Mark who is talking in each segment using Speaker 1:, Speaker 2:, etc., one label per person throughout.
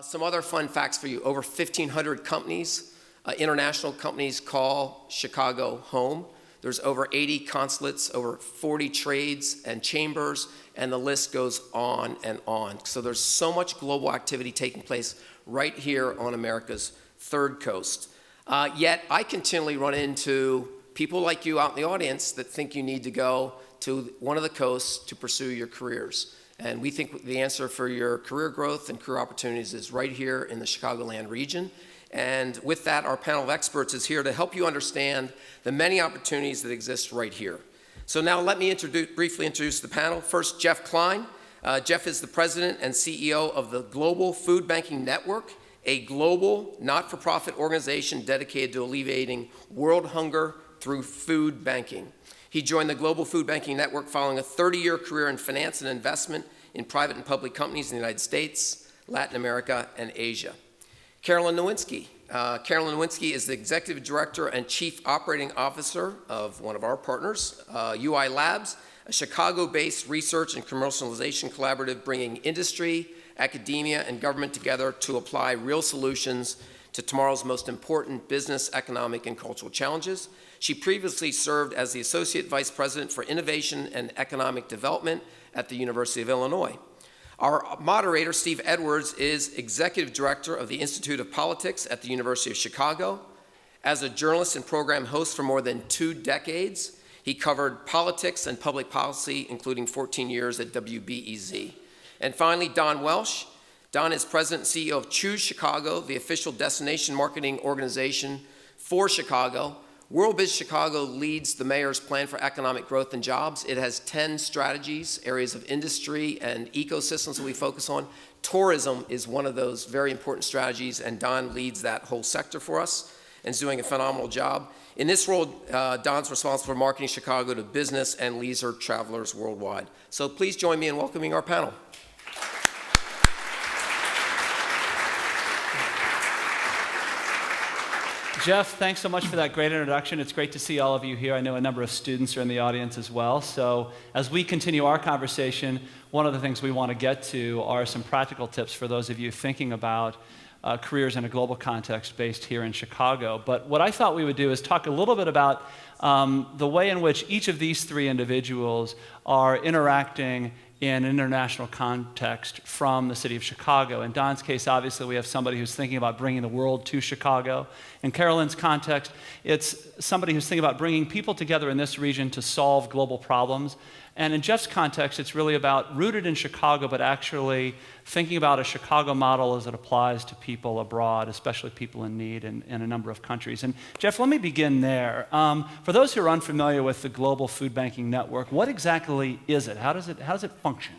Speaker 1: Some other fun facts for you. Over 1,500 companies, international companies call Chicago home. There's over 80 consulates, over 40 trades and chambers, and the list goes on and on. So there's so much global activity taking place right here on America's third coast. Yet I continually run into people like you out in the audience that think you need to go to one of the coasts to pursue your careers. And we think the answer for your career growth and career opportunities is right here in the Chicagoland region. And with that, our panel of experts is here to help you understand the many opportunities that exist right here. So now let me briefly introduce the panel. First, Jeff Klein. Jeff is the president and CEO of the Global FoodBanking Network, a global not-for-profit organization dedicated to alleviating world hunger through food banking. He joined the Global FoodBanking Network following a 30-year career in finance and investment in private and public companies in the United States, Latin America, and Asia. Caralynn Nowinski. Caralynn Nowinski is the Executive Director and Chief Operating Officer of one of our partners, UI Labs, a Chicago-based research and commercialization collaborative bringing industry, academia, and government together to apply real solutions to tomorrow's most important business, economic, and cultural challenges. She previously served as the Associate Vice President for Innovation and Economic Development at the University of Illinois. Our moderator, Steve Edwards, is Executive Director of the Institute of Politics at the University of Chicago. As a journalist and program host for more than 2 decades, he covered politics and public policy, including 14 years at WBEZ. And finally, Don Welsh. Don is President and CEO of Choose Chicago, the official destination marketing organization for Chicago. WorldBiz Chicago leads the mayor's plan for economic growth and jobs. It has 10 strategies, areas of industry and ecosystems that we focus on. Tourism is one of those very important strategies, and Don leads that whole sector for us and is doing a phenomenal job. In this role, Don's responsible for marketing Chicago to business and leisure travelers worldwide. So please join me in welcoming our panel.
Speaker 2: Jeff, thanks so much for that great introduction. It's great to see all of you here. I know a number of students are in the audience as well. So as we continue our conversation, one of the things we want to get to are some practical tips for those of you thinking about careers in a global context based here in Chicago. But what I thought we would do is talk a little bit about the way in which each of these 3 individuals are interacting in an international context from the city of Chicago. In Don's case, obviously, we have somebody who's thinking about bringing the world to Chicago. In Carolynn's context, it's somebody who's thinking about bringing people together in this region to solve global problems. And in Jeff's context, it's really about rooted in Chicago, but actually thinking about a Chicago model as it applies to people abroad, especially people in need in a number of countries. And Jeff, let me begin there. For those who are unfamiliar with the Global Food Banking Network, what exactly is it? How does it function?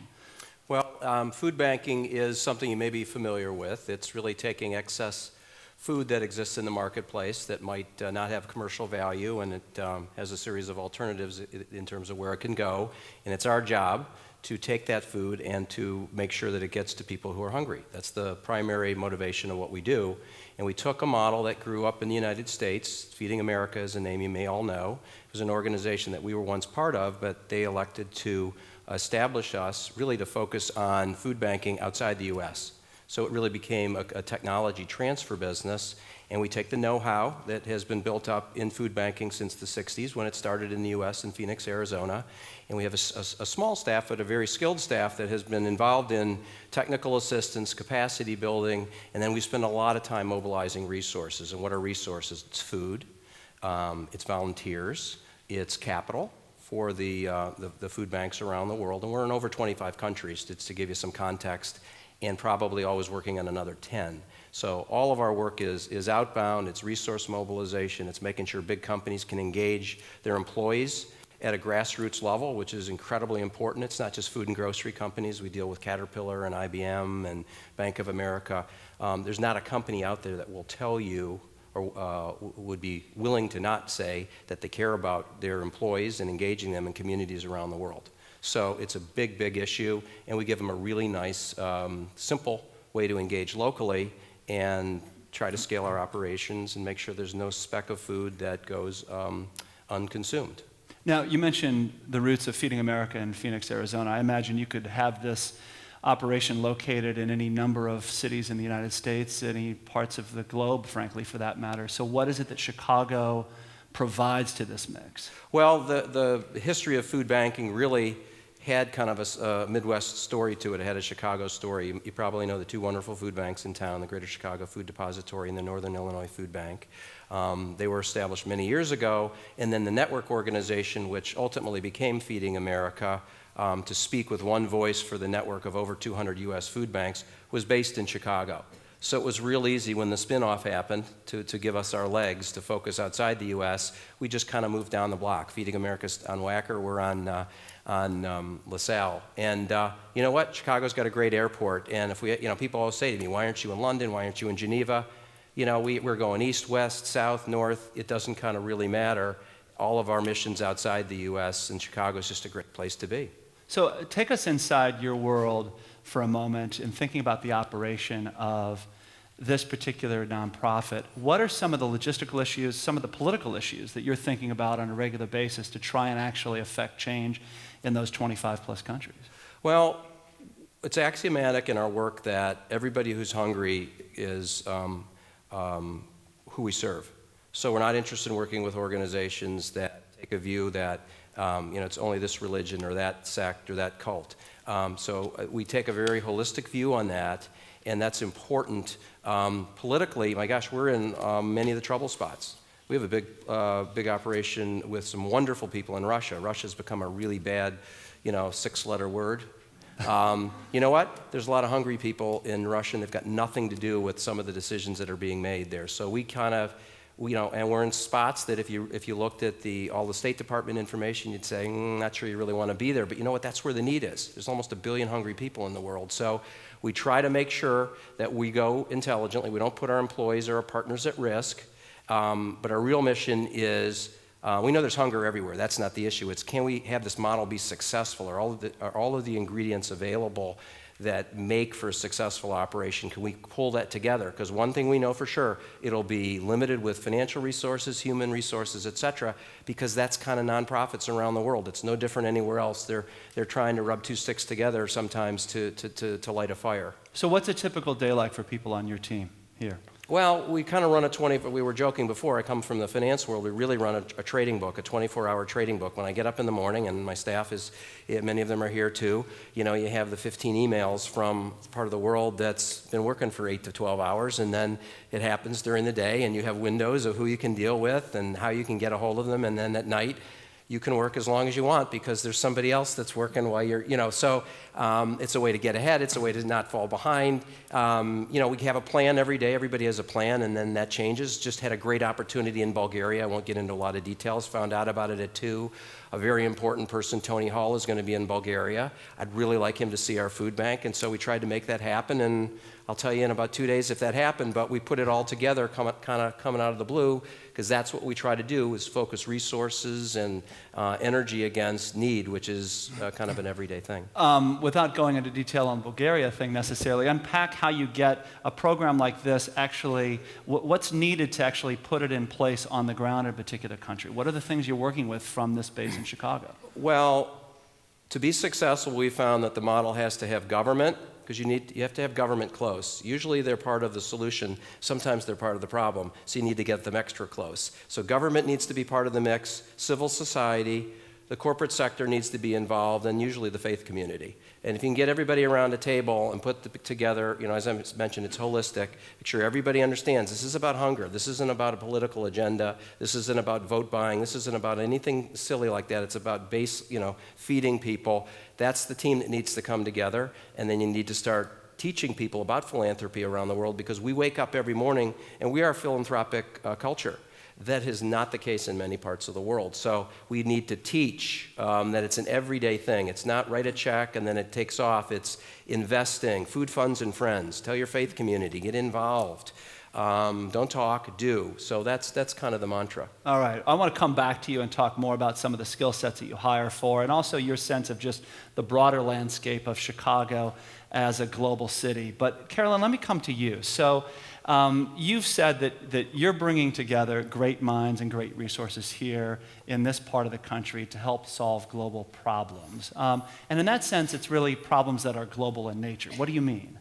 Speaker 3: Well, food banking is something you may be familiar with. It's really taking excess food that exists in the marketplace that might not have commercial value, and it has a series of alternatives in terms of where it can go. And it's our job to take that food and to make sure that it gets to people who are hungry. That's the primary motivation of what we do. And we took a model that grew up in the United States. Feeding America is a name you may all know. It was an organization that we were once part of, but they elected to establish us really to focus on food banking outside the U.S. So it really became a technology transfer business, and we take the know-how that has been built up in food banking since the 60s when it started in the U.S. in Phoenix, Arizona, and we have a small staff, but a very skilled staff that has been involved in technical assistance, capacity building, and then we spend a lot of time mobilizing resources. And what are resources? It's food, it's volunteers, it's capital for the food banks around the world, and we're in over 25 countries, to give you some context, and probably always working on another 10. So all of our work is outbound, it's resource mobilization, it's making sure big companies can engage their employees at a grassroots level, which is incredibly important. It's not just food and grocery companies. We deal with Caterpillar and IBM and Bank of America. There's not a company out there that will tell you or would be willing to not say that they care about their employees and engaging them in communities around the world. So it's a big, big issue, and we give them a really nice, simple way to engage locally and try to scale our operations and make sure there's no speck of food that goes unconsumed.
Speaker 2: Now, you mentioned the roots of Feeding America in Phoenix, Arizona. I imagine you could have this operation located in any number of cities in the United States, any parts of the globe, frankly, for that matter. So what is it that Chicago provides to this mix?
Speaker 3: Well, the history of food banking really had kind of a Midwest story to it. It had a Chicago story. You probably know the two wonderful food banks in town, the Greater Chicago Food Depository and the Northern Illinois Food Bank. They were established many years ago, and then the network organization, which ultimately became Feeding America, to speak with one voice for the network of over 200 U.S. food banks, was based in Chicago. So it was real easy when the spinoff happened to give us our legs to focus outside the U.S. We just kind of moved down the block. Feeding America's on Wacker, we're on LaSalle. And you know what? Chicago's got a great airport. And if we, people always say to me, why aren't you in London? Why aren't you in Geneva? We're going east, west, south, north. It doesn't kind of really matter. All of our missions outside the U.S., and Chicago's just a great place to be.
Speaker 2: So take us inside your world for a moment in thinking about the operation of this particular nonprofit. What are some of the logistical issues, some of the political issues that you're thinking about on a regular basis to try and actually affect change in those 25 plus countries?
Speaker 3: Well, it's axiomatic in our work that everybody who's hungry is who we serve. So we're not interested in working with organizations that take a view that it's only this religion or that sect or that cult. So we take a very holistic view on that, and that's important. Politically, my gosh, we're in many of the trouble spots. We have a big operation with some wonderful people in Russia. Russia's become a really bad, 6-letter word. You know what? There's a lot of hungry people in Russia, and they've got nothing to do with some of the decisions that are being made there. So we kind of, and we're in spots that if you looked at all the State Department information, you'd say, not sure you really want to be there. But you know what? That's where the need is. There's almost 1 billion hungry people in the world. So we try to make sure that we go intelligently. We don't put our employees or our partners at risk. But our real mission is, we know there's hunger everywhere. That's not the issue. It's can we have this model be successful? Are all of the ingredients available that make for a successful operation? Can we pull that together? Because one thing we know for sure, it'll be limited with financial resources, human resources, et cetera, because that's kind of nonprofits around the world. It's no different anywhere else. They're trying to rub two sticks together sometimes to light a fire.
Speaker 2: So what's a typical day like for people on your team here?
Speaker 3: Well, we kind of run we were joking before, I come from the finance world, we really run a trading book, a 24-hour trading book. When I get up in the morning, and my staff many of them are here too, you have the 15 emails from part of the world that's been working for 8 to 12 hours, and then it happens during the day, and you have windows of who you can deal with and how you can get a hold of them, and then at night, you can work as long as you want because there's somebody else that's working while you're, so it's a way to get ahead. It's a way to not fall behind. We have a plan every day. Everybody has a plan, and then that changes. Just had a great opportunity in Bulgaria. I won't get into a lot of details. Found out about it at 2. A very important person, Tony Hall, is going to be in Bulgaria. I'd really like him to see our food bank, and so we tried to make that happen, and I'll tell you in about 2 days if that happened, but we put it all together kind of coming out of the blue, because that's what we try to do, is focus resources and energy against need, which is kind of an everyday thing.
Speaker 2: Without going into detail on Bulgaria thing necessarily, unpack how you get a program like this actually, what's needed to actually put it in place on the ground in a particular country? What are the things you're working with from this base in Chicago?
Speaker 3: Well, to be successful, we found that the model has to have government, because you have to have government close. Usually they're part of the solution. Sometimes they're part of the problem, so you need to get them extra close. So government needs to be part of the mix, civil society, the corporate sector needs to be involved, and usually the faith community. And if you can get everybody around a table and put together, as I mentioned, it's holistic, make sure everybody understands this is about hunger. This isn't about a political agenda. This isn't about vote buying. This isn't about anything silly like that. It's about feeding people. That's the team that needs to come together, and then you need to start teaching people about philanthropy around the world, because we wake up every morning and we are a philanthropic culture. That is not the case in many parts of the world. So we need to teach that it's an everyday thing. It's not write a check and then it takes off. It's investing, food funds and friends. Tell your faith community, get involved. Don't talk, do. So that's kind of the mantra.
Speaker 2: All right. I want to come back to you and talk more about some of the skill sets that you hire for, and also your sense of just the broader landscape of Chicago as a global city. But Caralynn, let me come to you. So you've said that you're bringing together great minds and great resources here in this part of the country to help solve global problems. And in that sense, it's really problems that are global in nature. What do you mean?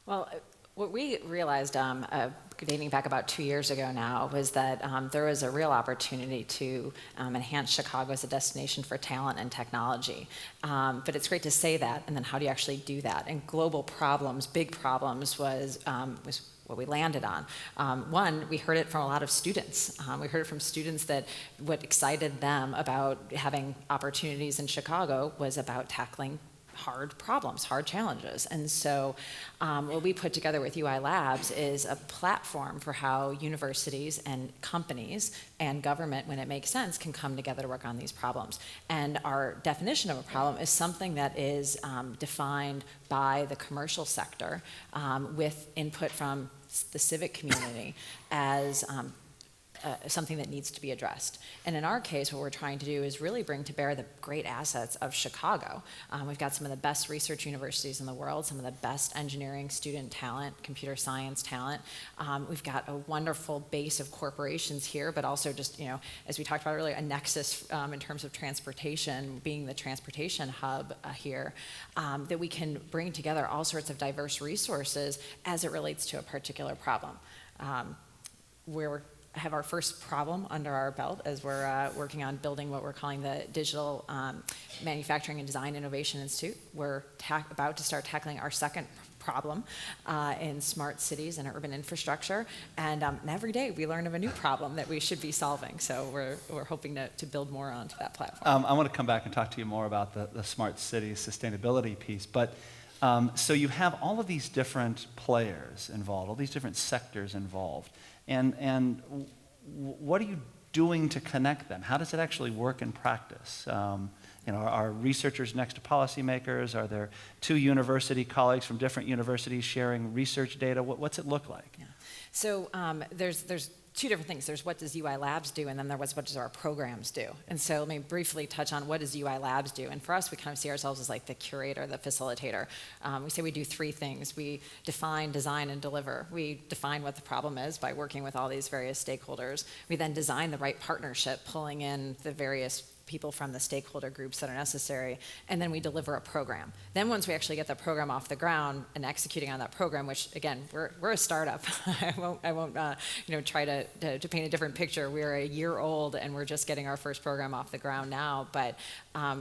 Speaker 4: Well, what we realized dating back about 2 years ago now was that there was a real opportunity to enhance Chicago as a destination for talent and technology. But it's great to say that, and then how do you actually do that? And global problems, big problems, was what we landed on. One, we heard it from a lot of students. We heard it from students that what excited them about having opportunities in Chicago was about tackling hard problems, hard challenges. And so what we put together with UI Labs is a platform for how universities and companies and government, when it makes sense, can come together to work on these problems. And our definition of a problem is something that is defined by the commercial sector with input from the civic community as something that needs to be addressed. And in our case, what we're trying to do is really bring to bear the great assets of Chicago. We've got some of the best research universities in the world, some of the best engineering student talent, computer science talent. We've got a wonderful base of corporations here, but also just, as we talked about earlier, a nexus in terms of transportation, being the transportation hub here, that we can bring together all sorts of diverse resources as it relates to a particular problem. We're have our first problem under our belt as we're working on building what we're calling the Digital Manufacturing and Design Innovation Institute. We're about to start tackling our second problem in smart cities and urban infrastructure. And every day we learn of a new problem that we should be solving. So we're hoping to build more onto that platform.
Speaker 2: I want to come back and talk to you more about the smart city sustainability piece. But so you have all of these different players involved, all these different sectors involved. And what are you doing to connect them? How does it actually work in practice? Are researchers next to policymakers? Are there two university colleagues from different universities sharing research data? What's it look like?
Speaker 4: Yeah. So there's two different things. There's what does UI Labs do, and then there was what does our programs do. And so let me briefly touch on what does UI Labs do. And for us, we kind of see ourselves as like the curator, the facilitator. We say we do three things. We define, design, and deliver. We define what the problem is by working with all these various stakeholders. We then design the right partnership, pulling in the various people from the stakeholder groups that are necessary, and then we deliver a program. Then once we actually get the program off the ground and executing on that program, which again, we're a startup. I won't try to paint a different picture. We're a year old and we're just getting our first program off the ground now, but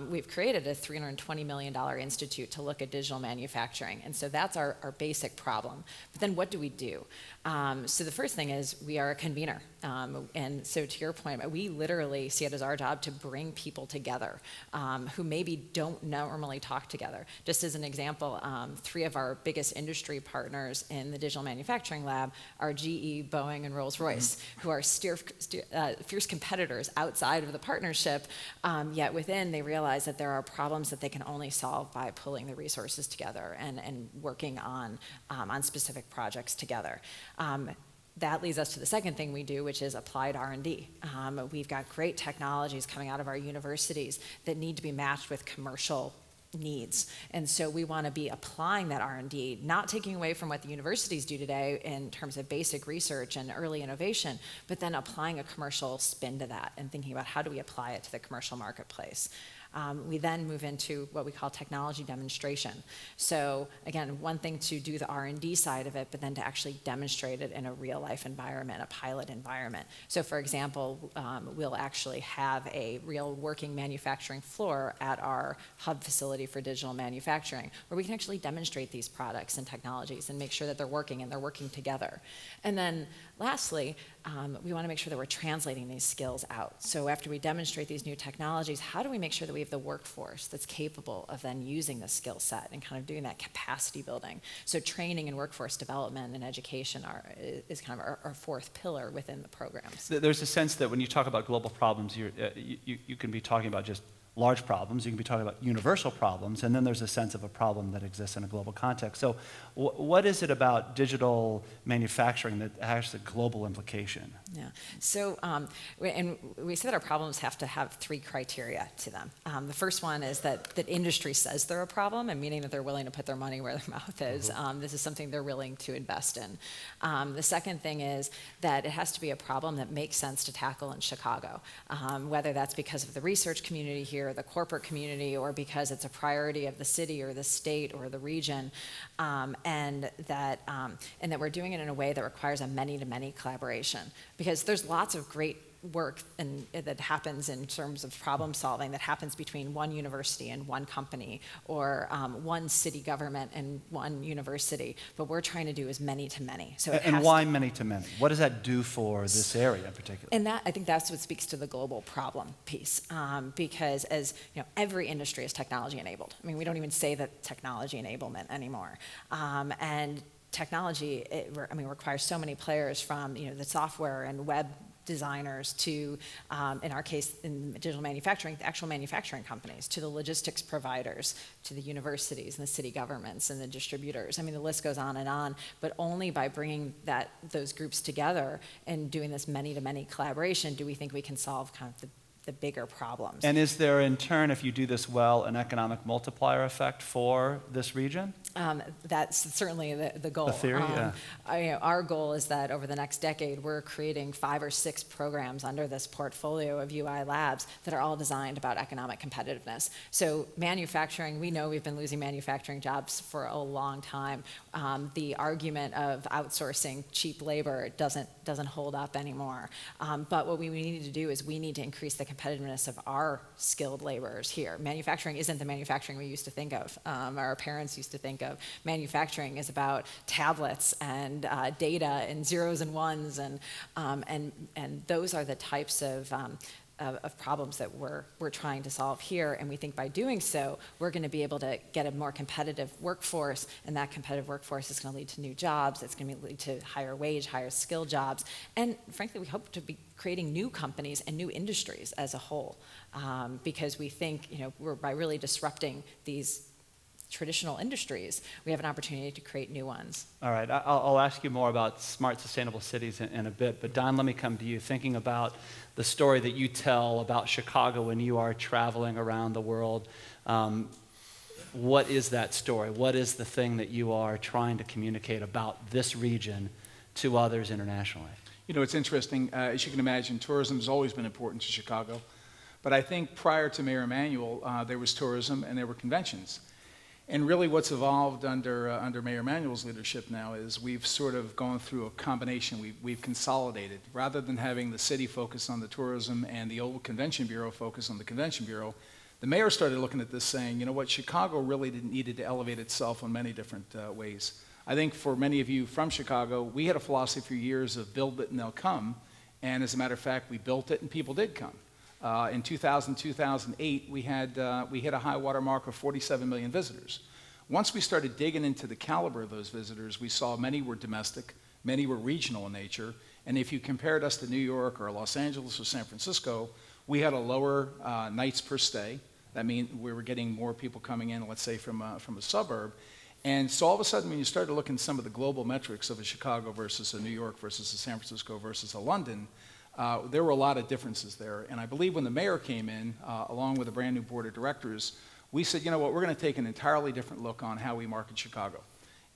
Speaker 4: we've created a $320 million institute to look at digital manufacturing, and so that's our basic problem. But then what do we do? So the first thing is we are a convener, and so to your point, we literally see it as our job to bring people together who maybe don't normally talk together. Just as an example, three of our biggest industry partners in the digital manufacturing lab are GE, Boeing, and Rolls-Royce, who are fierce competitors outside of the partnership, yet within they realize that there are problems that they can only solve by pulling the resources together and working on specific projects together. That leads us to the second thing we do, which is applied R&D. We've got great technologies coming out of our universities that need to be matched with commercial needs. And so we want to be applying that R&D, not taking away from what the universities do today in terms of basic research and early innovation, but then applying a commercial spin to that and thinking about how do we apply it to the commercial marketplace. We then move into what we call technology demonstration. So again, one thing to do the R&D side of it, but then to actually demonstrate it in a real life environment, a pilot environment. So for example, we'll actually have a real working manufacturing floor at our hub facility for digital manufacturing, where we can actually demonstrate these products and technologies and make sure that they're working and they're working together. And then lastly, we want to make sure that we're translating these skills out. So after we demonstrate these new technologies, how do we make sure that we have the workforce that's capable of then using the skill set and kind of doing that capacity building? So training and workforce development and education is kind of our fourth pillar within the programs.
Speaker 2: There's a sense that when you talk about global problems, you can be talking about just large problems, you can be talking about universal problems, and then there's a sense of a problem that exists in a global context. So what is it about digital manufacturing that has a global implication?
Speaker 4: Yeah. So, and we say that our problems have to have 3 criteria to them. The first one is that industry says they're a problem, and meaning that they're willing to put their money where their mouth is. This is something they're willing to invest in. The second thing is that it has to be a problem that makes sense to tackle in Chicago, whether that's because of the research community here, the corporate community, or because it's a priority of the city or the state or the region, and that we're doing it in a way that requires a many-to-many collaboration. Because there's lots of great work that happens in terms of problem solving that happens between one university and one company, or one city government and one university. But what we're trying to do is many to many. So
Speaker 2: and why many to many? What does that do for this area in particular?
Speaker 4: And I think that's what speaks to the global problem piece, because as you know, every industry is technology enabled. I mean, we don't even say that technology enablement anymore, and technology requires so many players, from the software and web designers to, in our case, in digital manufacturing, the actual manufacturing companies, to the logistics providers, to the universities and the city governments and the distributors. I mean, the list goes on, but only by bringing those groups together and doing this many-to-many collaboration do we think we can solve kind of the bigger problems.
Speaker 2: And is there, in turn, if you do this well, an economic multiplier effect for this region?
Speaker 4: That's certainly the goal.
Speaker 2: The theory, yeah.
Speaker 4: Our goal is that over the next decade, we're creating 5 or 6 programs under this portfolio of UI labs that are all designed about economic competitiveness. So manufacturing, we know we've been losing manufacturing jobs for a long time. The argument of outsourcing cheap labor doesn't hold up anymore. But what we need to do is we need to increase the competitiveness of our skilled laborers here. Manufacturing isn't the manufacturing we used to think of, our parents used to think of. Manufacturing is about tablets and data and zeros and ones, and those are the types of problems that we're trying to solve here. And we think by doing so, we're going to be able to get a more competitive workforce, and that competitive workforce is going to lead to new jobs. It's going to lead to higher wage, higher skill jobs. And frankly, we hope to be creating new companies and new industries as a whole, because we think, by really disrupting these traditional industries, we have an opportunity to create new ones.
Speaker 2: All right, I'll ask you more about smart, sustainable cities in a bit, but Don, let me come to you. Thinking about the story that you tell about Chicago when you are traveling around the world, what is that story? What is the thing that you are trying to communicate about this region to others internationally?
Speaker 5: It's interesting. As you can imagine, tourism has always been important to Chicago, but I think prior to Mayor Emanuel, there was tourism and there were conventions. And really what's evolved under Mayor Emanuel's leadership now is we've sort of gone through a combination. We've consolidated. Rather than having the city focus on the tourism and the old convention bureau focus on the convention bureau, the mayor started looking at this saying, you know what, Chicago really needed to elevate itself in many different ways. I think for many of you from Chicago, we had a philosophy for years of build it and they'll come. And as a matter of fact, we built it and people did come. In 2008, we hit a high water mark of 47 million visitors. Once we started digging into the caliber of those visitors, we saw many were domestic, many were regional in nature, and if you compared us to New York or Los Angeles or San Francisco, we had a lower nights per stay. That means we were getting more people coming in, let's say, from a suburb. And so all of a sudden, when you started looking at some of the global metrics of a Chicago versus a New York versus a San Francisco versus a London, there were a lot of differences there. And I believe when the mayor came in, along with a brand new board of directors, we said, you know what, we're going to take an entirely different look on how we market Chicago.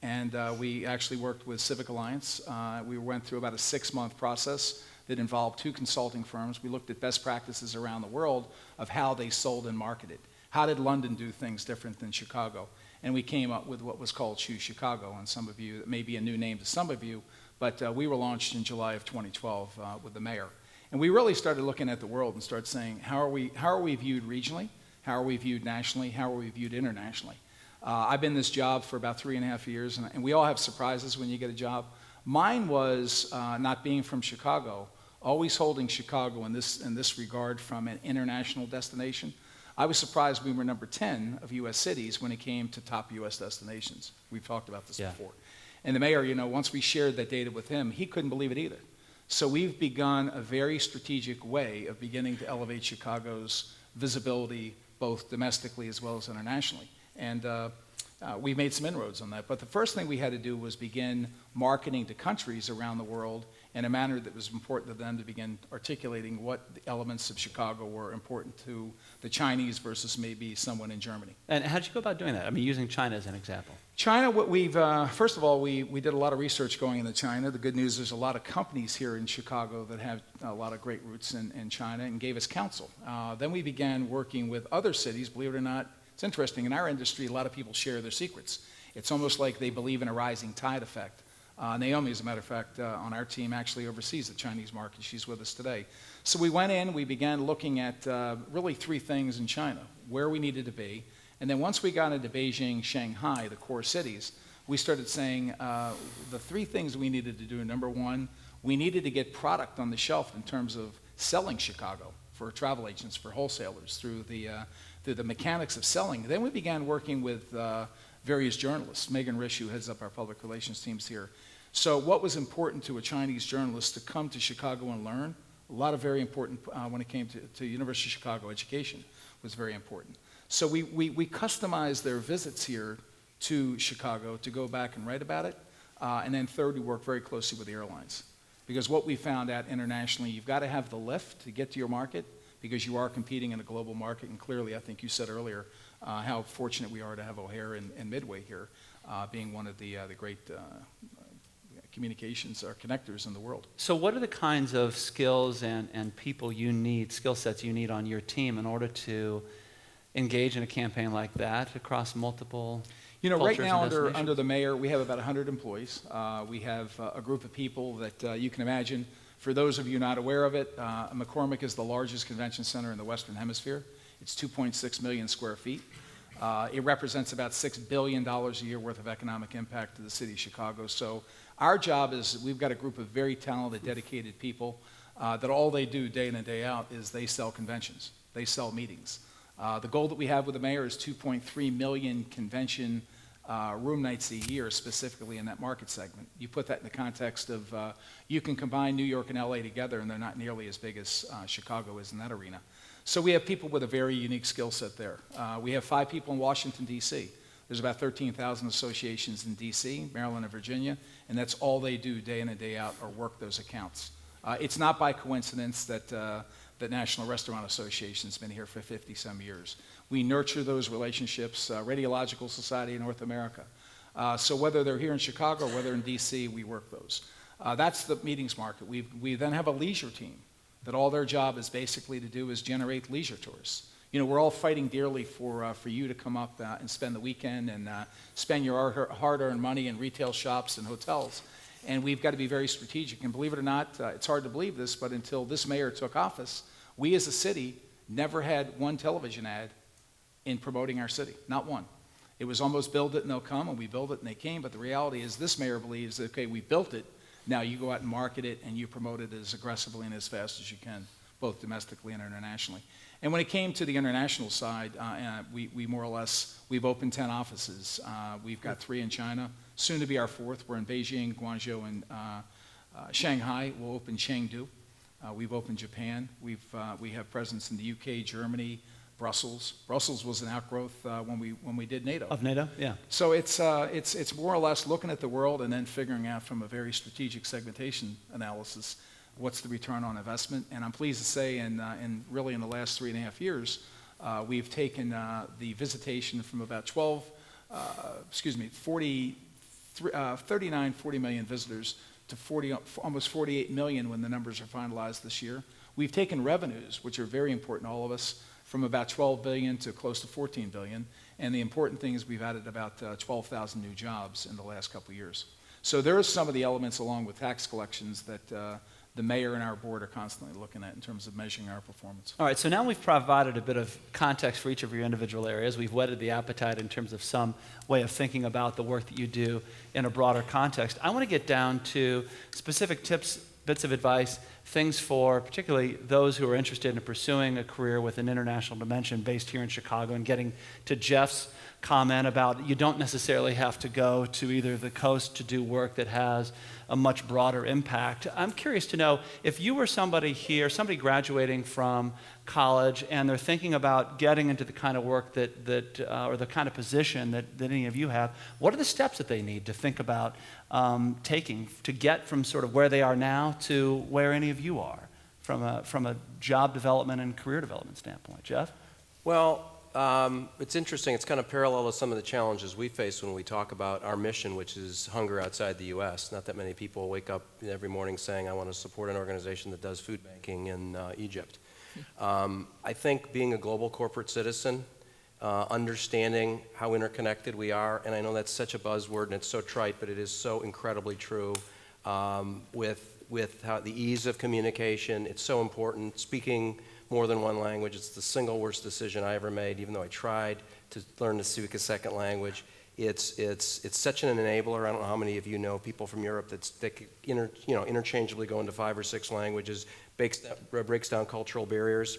Speaker 5: And we actually worked with Civic Alliance. We went through about a 6-month process that involved 2 consulting firms. We looked at best practices around the world of how they sold and marketed. How did London do things different than Chicago? And we came up with what was called Choose Chicago. And some of you, that may be a new name to some of you, but we were launched in July of 2012 with the mayor. And we really started looking at the world and started saying, how are we viewed regionally? How are we viewed nationally? How are we viewed internationally? I've been in this job for about 3.5 years, and we all have surprises when you get a job. Mine was not being from Chicago, always holding Chicago in this regard from an international destination. I was surprised we were number 10 of U.S. cities when it came to top U.S. destinations. We've talked about this before. And the mayor, once we shared that data with him, he couldn't believe it either. So we've begun a very strategic way of beginning to elevate Chicago's visibility, both domestically as well as internationally. And we've made some inroads on that. But the first thing we had to do was begin marketing to countries around the world in a manner that was important to them to begin articulating what the elements of Chicago were important to the Chinese versus maybe someone in Germany.
Speaker 2: And how did you go about doing that? I mean, using China as an example.
Speaker 5: China, what we've, first of all, we did a lot of research going into China. The good news, there's a lot of companies here in Chicago that have a lot of great roots in China and gave us counsel. Then we began working with other cities. Believe it or not, it's interesting. In our industry, a lot of people share their secrets. It's almost like they believe in a rising tide effect. Naomi, as a matter of fact, on our team actually oversees the Chinese market. She's with us today. So we went in, we began looking at really three things in China, where we needed to be. And then once we got into Beijing, Shanghai, the core cities, we started saying the three things we needed to do. Number one, we needed to get product on the shelf in terms of selling Chicago for travel agents, for wholesalers, through the mechanics of selling. Then we began working with various journalists. Megan Risch, who heads up our public relations teams here. So what was important to a Chinese journalist to come to Chicago and learn? A lot of very important, when it came to University of Chicago education, was very important. So we customized their visits here to Chicago to go back and write about it. And then third, we work very closely with the airlines. Because what we found out internationally, you've got to have the lift to get to your market because you are competing in a global market. And clearly, I think you said earlier how fortunate we are to have O'Hare and Midway here being one of the great communications or connectors in the world.
Speaker 2: So what are the kinds of skills and people you need, skill sets you need on your team in order to engage in a campaign like that across multiple
Speaker 5: Right
Speaker 2: cultures
Speaker 5: now
Speaker 2: and
Speaker 5: under the mayor, we have about 100 employees. We have a group of people that you can imagine. For those of you not aware of it, McCormick is the largest convention center in the Western Hemisphere. It's 2.6 million square feet. It represents about $6 billion a year worth of economic impact to the city of Chicago. So our job is we've got a group of very talented, dedicated people that all they do day in and day out is they sell conventions. They sell meetings. The goal that we have with the mayor is 2.3 million convention room nights a year, specifically in that market segment. You put that in the context of you can combine New York and LA together, and they're not nearly as big as Chicago is in that arena. So we have people with a very unique skill set there. We have 5 people in Washington, D.C. There's about 13,000 associations in D.C., Maryland, and Virginia, and that's all they do day in and day out, or work those accounts. It's not by coincidence that the National Restaurant Association has been here for 50-some years. We nurture those relationships, Radiological Society of North America. So whether they're here in Chicago or whether in D.C., we work those. That's the meetings market. We then have a leisure team that all their job is basically to do is generate leisure tours. We're all fighting dearly for you to come up and spend the weekend and spend your hard-earned money in retail shops and hotels. And we've got to be very strategic. And believe it or not, it's hard to believe this, but until this mayor took office, we as a city never had one television ad in promoting our city, not one. It was almost build it and they'll come, and we build it and they came. But the reality is this mayor believes that, okay, we built it, now you go out and market it and you promote it as aggressively and as fast as you can, both domestically and internationally. And when it came to the international side, we more or less, we've opened 10 offices. We've got 3 in China, soon to be our 4th. We're in Beijing, Guangzhou, and Shanghai. We'll open Chengdu. We've opened Japan. We have presence in the UK, Germany, Brussels. Brussels was an outgrowth when we did NATO.
Speaker 2: Of NATO, yeah.
Speaker 5: So it's more or less looking at the world and then figuring out from a very strategic segmentation analysis what's the return on investment. And I'm pleased to say, really in the last 3.5 years, we've taken the visitation from about 40 million visitors to almost 48 million when the numbers are finalized this year. We've taken revenues, which are very important to all of us, from about 12 billion to close to 14 billion. And the important thing is we've added about 12,000 new jobs in the last couple of years. So there are some of the elements along with tax collections that the mayor and our board are constantly looking at in terms of measuring our performance.
Speaker 2: All right, so now we've provided a bit of context for each of your individual areas. We've whetted the appetite in terms of some way of thinking about the work that you do in a broader context. I want to get down to specific tips, bits of advice things for particularly those who are interested in pursuing a career with an international dimension based here in Chicago, and getting to Jeff's comment about you don't necessarily have to go to either the coast to do work that has a much broader impact. I'm curious to know if you were somebody here, somebody graduating from college, and they're thinking about getting into the kind of work or the kind of position that any of you have, what are the steps that they need to think about taking to get from sort of where they are now to where any of you are from a job development and career development standpoint? Jeff?
Speaker 3: Well, it's interesting. It's kind of parallel to some of the challenges we face when we talk about our mission, which is hunger outside the U.S. Not that many people wake up every morning saying, I want to support an organization that does food banking in Egypt. I think being a global corporate citizen, understanding how interconnected we are, and I know that's such a buzzword and it's so trite, but it is so incredibly true, with how the ease of communication, it's so important. Speaking more than one language, it's the single worst decision I ever made, even though I tried to learn the civic as second language. It's such an enabler. I don't know how many of you know people from Europe that interchangeably go into 5 or 6 languages, breaks down cultural barriers.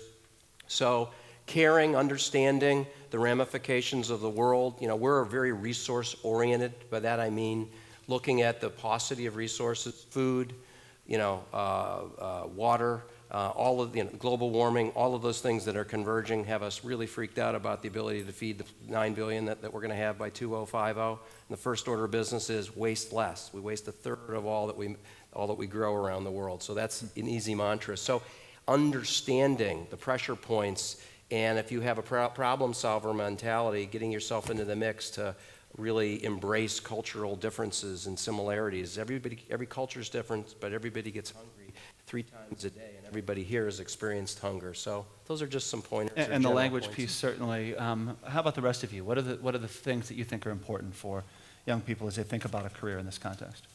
Speaker 3: So caring, understanding the ramifications of the world. We're very resource oriented. By that I mean looking at the paucity of resources, food, water, all of global warming, all of those things that are converging have us really freaked out about the ability to feed the 9 billion that we're going to have by 2050. And the first order of business is waste less. We waste a third of all that we grow around the world. So that's an easy mantra. So understanding the pressure points, and if you have a problem solver mentality, getting yourself into the mix to really embrace cultural differences and similarities. Every culture is different, but everybody gets hungry 3 times a day, and everybody here has experienced hunger. So those are just some pointers.
Speaker 2: And the language piece, certainly. How about the rest of you? What are the things that you think are important for young people as they think about a career in this context?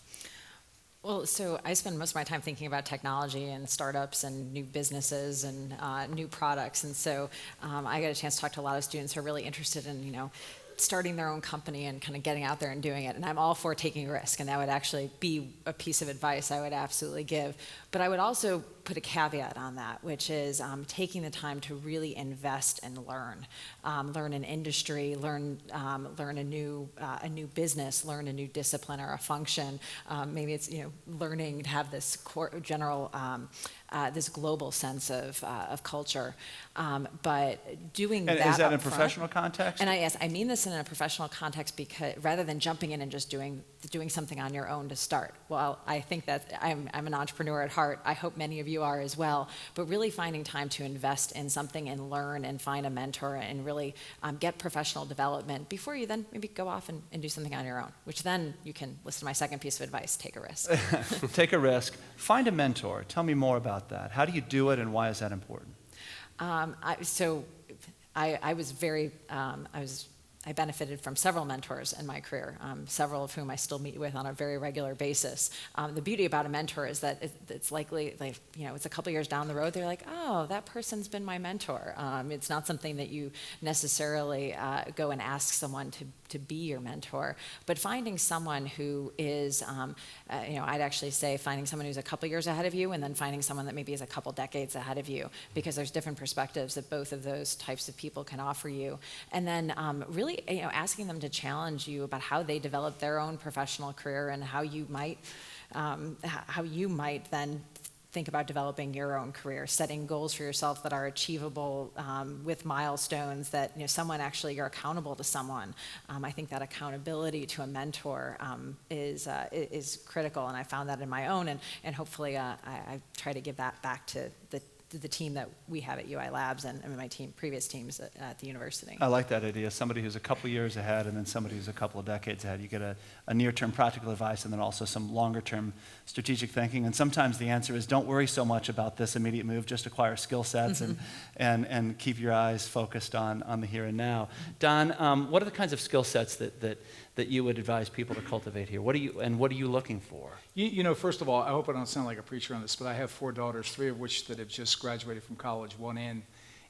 Speaker 4: Well, so I spend most of my time thinking about technology and startups and new businesses and new products. And so I get a chance to talk to a lot of students who are really interested in, starting their own company and kind of getting out there and doing it. And I'm all for taking a risk, and that would actually be a piece of advice I would absolutely give. But I would also put a caveat on that, which is taking the time to really invest and learn an industry, learn a new business, learn a new discipline or a function. Maybe it's learning to have this general this global sense of culture, but doing
Speaker 2: and
Speaker 4: that.
Speaker 2: Is that in a
Speaker 4: front,
Speaker 2: professional context?
Speaker 4: And I mean this in a professional context, because rather than jumping in and just doing something on your own to start. Well, I think that I'm an entrepreneur at heart. I hope many of you are as well. But really finding time to invest in something and learn and find a mentor and really get professional development before you then maybe go off and do something on your own, which then you can listen to my second piece of advice: take a risk.
Speaker 2: Take a risk. Find a mentor. Tell me more about that. How do you do it, and why is that important? I benefited from several mentors in my career, several of whom I still meet with on a very regular basis. The beauty about a mentor is that it's likely, it's a couple years down the road, they're like, oh, that person's been my mentor. It's not something that you necessarily go and ask someone to be your mentor, but finding someone who is, I'd actually say finding someone who's a couple years ahead of you, and then finding someone that maybe is a couple decades ahead of you, because there's different perspectives that both of those types of people can offer you. And then really, asking them to challenge you about how they develop their own professional career and how you might then think about developing your own career, setting goals for yourself that are achievable with milestones that someone actually, you're accountable to someone. I think that accountability to a mentor is critical, and I found that in my own, and hopefully I try to give that back to the team that we have at UI Labs and my previous teams at the university. I like that idea. Somebody who's a couple years ahead, and then somebody who's a couple of decades ahead. You get a near-term practical advice, and then also some longer-term strategic thinking. And sometimes the answer is, don't worry so much about this immediate move. Just acquire skill sets and keep your eyes focused on the here and now. Don, what are the kinds of skill sets that you would advise people to cultivate here? What are you looking for?
Speaker 5: First of all, I hope I don't sound like a preacher on this, but I have 4 daughters, 3 of which that have just graduated from college, 1 in.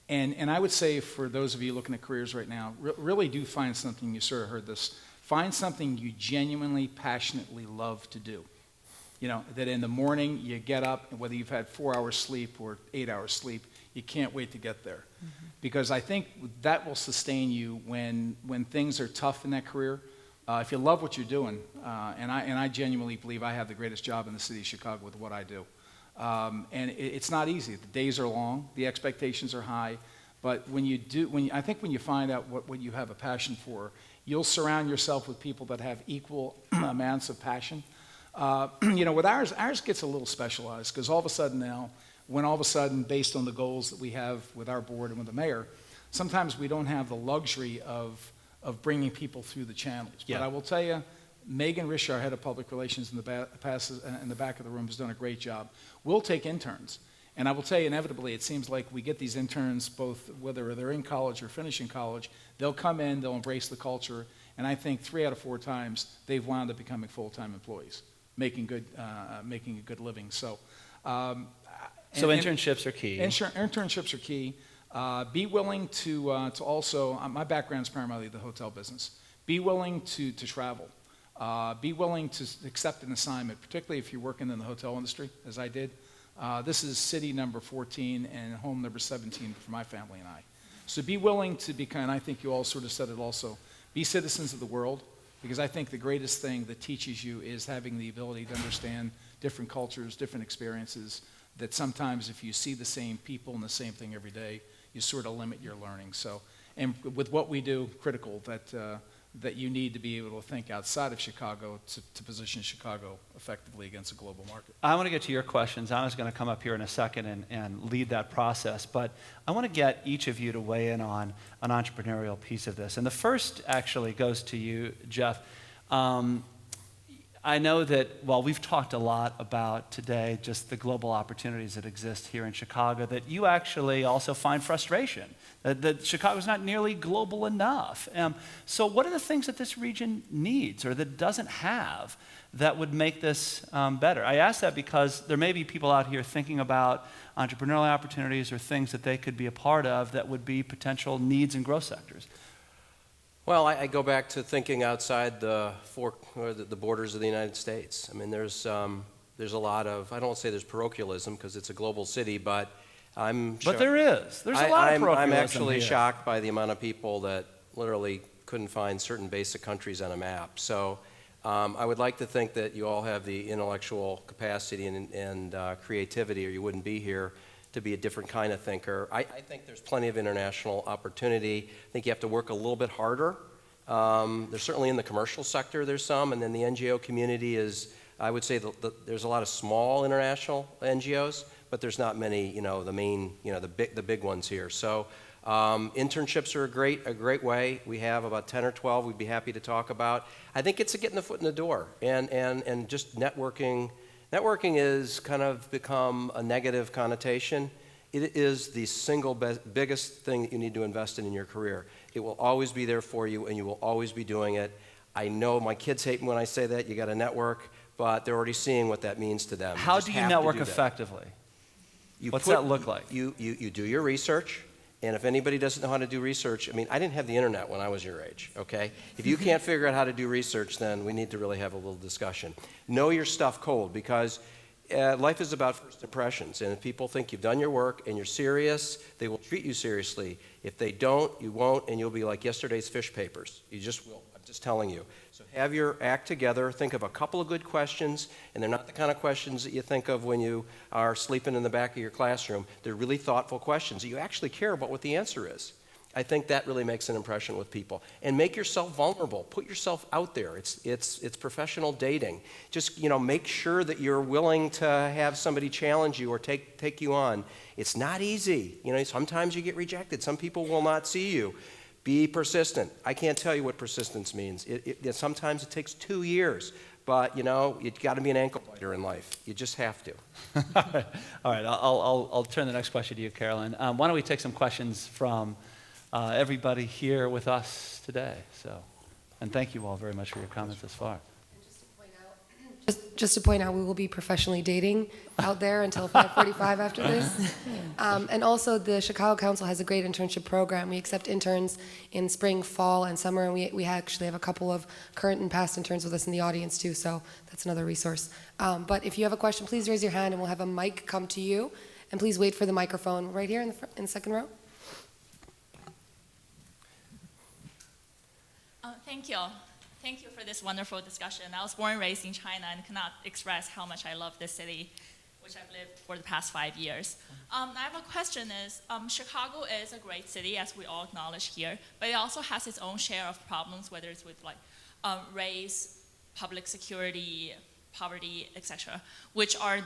Speaker 5: And I would say for those of you looking at careers right now, really do find something, you sort of heard this, find something you genuinely, passionately love to do. You know, that in the morning you get up, and whether you've had 4 hours sleep or 8 hours sleep, you can't wait to get there. Because I think that will sustain you when things are tough in that career. If you love what you're doing, and I genuinely believe I have the greatest job in the city of Chicago with what I do. And it's not easy. The days are long, the expectations are high, but I think when you find out what you have a passion for, you'll surround yourself with people that have equal amounts of passion. You know, with ours gets a little specialized, because all of a sudden now, based on the goals that we have with our board and with the mayor, sometimes we don't have the luxury of bringing people through the channels.
Speaker 2: Yeah.
Speaker 5: But I will tell you, Megan Risch, our head of public relations in the back of the room, has done a great job. We'll take interns. And I will tell you, inevitably, it seems like we get these interns, both whether they're in college or finishing college, they'll come in, they'll embrace the culture, and I think 3 out of 4 times they've wound up becoming full-time employees, making a good living. So
Speaker 2: Internships are key.
Speaker 5: Internships are key. Be willing to also, my background is primarily the hotel business. Be willing to travel. Be willing to accept an assignment, particularly if you're working in the hotel industry, as I did. This is city number 14 and home number 17 for my family and I. So be willing to be kind, I think you all sort of said it also, be citizens of the world, because I think the greatest thing that teaches you is having the ability to understand different cultures, different experiences, that sometimes if you see the same people and the same thing every day, you sort of limit your learning. So, and with what we do, critical that you need to be able to think outside of Chicago to position Chicago effectively against a global market.
Speaker 2: I want to get to your questions. Anna's going to come up here in a second and lead that process, but I want to get each of you to weigh in on an entrepreneurial piece of this. And the first actually goes to you, Jeff. I know that, well, we've talked a lot about today just the global opportunities that exist here in Chicago, that you actually also find frustration, that Chicago's not nearly global enough. So what are the things that this region needs or that doesn't have that would make this better? I ask that because there may be people out here thinking about entrepreneurial opportunities or things that they could be a part of that would be potential needs and growth sectors.
Speaker 3: Well, I go back to thinking outside the borders of the United States. I mean, there's a lot of, I don't want to say there's parochialism because it's a global city, but
Speaker 2: But there is. There's a lot of parochialism
Speaker 3: I'm actually
Speaker 2: here.
Speaker 3: shocked by the amount of people that literally couldn't find certain basic countries on a map. So I would like to think that you all have the intellectual capacity and creativity, or you wouldn't be here, to be a different kind of thinker. I think there's plenty of international opportunity. I think you have to work a little bit harder. There's certainly in the commercial sector, there's some, and then the NGO community is, I would say there's a lot of small international NGOs, but there's not many, the main, the big ones here. So internships are a great way. We have about 10 or 12 we'd be happy to talk about. I think it's getting the foot in the door and just networking. Networking is kind of become a negative connotation. It is the single biggest thing that you need to invest in your career. It will always be there for you, and you will always be doing it. I know my kids hate me when I say that. You got to network, but they're already seeing what that means to them.
Speaker 2: How do you network effectively? What's that look like?
Speaker 3: You do your research. And if anybody doesn't know how to do research, I mean, I didn't have the internet when I was your age, okay? If you can't figure out how to do research, then we need to really have a little discussion. Know your stuff cold, because life is about first impressions. And if people think you've done your work and you're serious, they will treat you seriously. If they don't, you won't, and you'll be like yesterday's fish papers. You just will. I'm just telling you. So have your act together. Think of a couple of good questions, and they're not the kind of questions that you think of when you are sleeping in the back of your classroom. They're really thoughtful questions that you actually care about what the answer is. I think that really makes an impression with people. And make yourself vulnerable. Put yourself out there. It's professional dating. Just, make sure that you're willing to have somebody challenge you or take you on. It's not easy. Sometimes you get rejected. Some people will not see you. Be persistent. I can't tell you what persistence means. Sometimes it takes 2 years, but you've got to be an ankle biter in life. You just have to.
Speaker 2: All right. I'll turn the next question to you, Caralynn. Why don't we take some questions from everybody here with us today? And thank you all very much for your comments thus far.
Speaker 6: And just to point out, just to point out, we will be professionally dating out there until 5:45 after this. And also, the Chicago Council has a great internship program. We accept interns in spring, fall, and summer, and we actually have a couple of current and past interns with us in the audience too, so that's another resource. But if you have a question, please raise your hand, and we'll have a mic come to you. And please wait for the microphone right here in the second row.
Speaker 7: Thank you. Thank you for this wonderful discussion. I was born and raised in China and cannot express how much I love this city, which I've lived for the past 5 years. I have a question Chicago is a great city, as we all acknowledge here, but it also has its own share of problems, whether it's with race, public security, poverty, etc., which are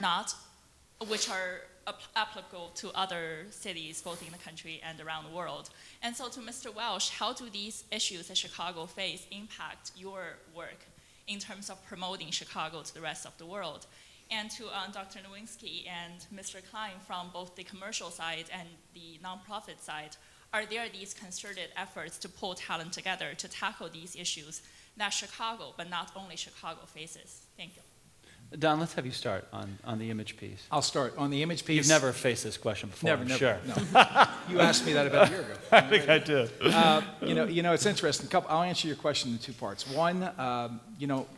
Speaker 7: applicable to other cities, both in the country and around the world. And so to Mr. Welsh, how do these issues that Chicago face impact your work in terms of promoting Chicago to the rest of the world? And to Dr. Nowinski and Mr. Klein, from both the commercial side and the nonprofit side, are there these concerted efforts to pull talent together to tackle these issues that Chicago, but not only Chicago, faces? Thank you.
Speaker 2: Don, let's have you start on the image piece.
Speaker 5: I'll start. On the image piece.
Speaker 2: You've never faced this question before,
Speaker 5: Never,
Speaker 2: I'm
Speaker 5: never.
Speaker 2: sure.
Speaker 5: No. You asked me that about a year ago.
Speaker 2: I think I did.
Speaker 5: You know, it's interesting. I'll answer your question in two parts. One,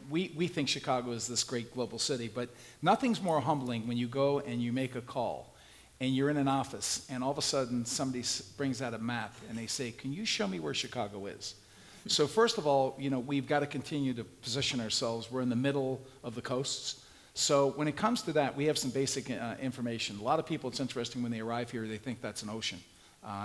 Speaker 5: we think Chicago is this great global city, but nothing's more humbling when you go and you make a call and you're in an office and all of a sudden somebody brings out a map and they say, "Can you show me where Chicago is?" So first of all, we've got to continue to position ourselves. We're in the middle of the coasts. So when it comes to that, we have some basic information. A lot of people, it's interesting, when they arrive here, they think that's an ocean,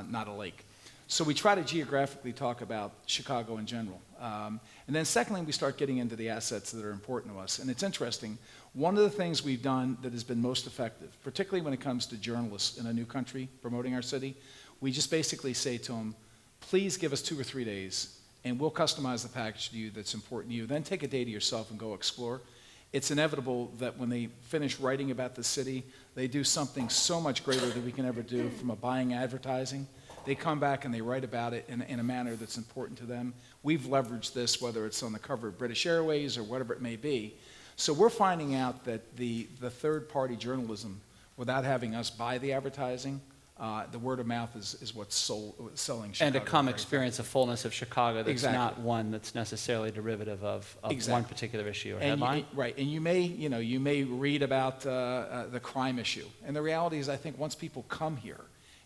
Speaker 5: not a lake. So we try to geographically talk about Chicago in general. And then secondly, we start getting into the assets that are important to us. And it's interesting, one of the things we've done that has been most effective, particularly when it comes to journalists in a new country promoting our city, we just basically say to them, please give us 2 or 3 days, and we'll customize the package to you that's important to you. Then take a day to yourself and go explore. It's inevitable that when they finish writing about the city, they do something so much greater than we can ever do from a buying advertising. They come back and they write about it in a manner that's important to them. We've leveraged this, whether it's on the cover of British Airways or whatever it may be. So we're finding out that the third-party journalism, without having us buy the advertising, the word of mouth is what's selling Chicago.
Speaker 2: And to come experience a fullness of Chicago that's
Speaker 5: Exactly.
Speaker 2: not one that's necessarily derivative of
Speaker 5: Exactly.
Speaker 2: one particular issue or
Speaker 5: And
Speaker 2: headline.
Speaker 5: right, and you may read about the crime issue. And the reality is, I think once people come here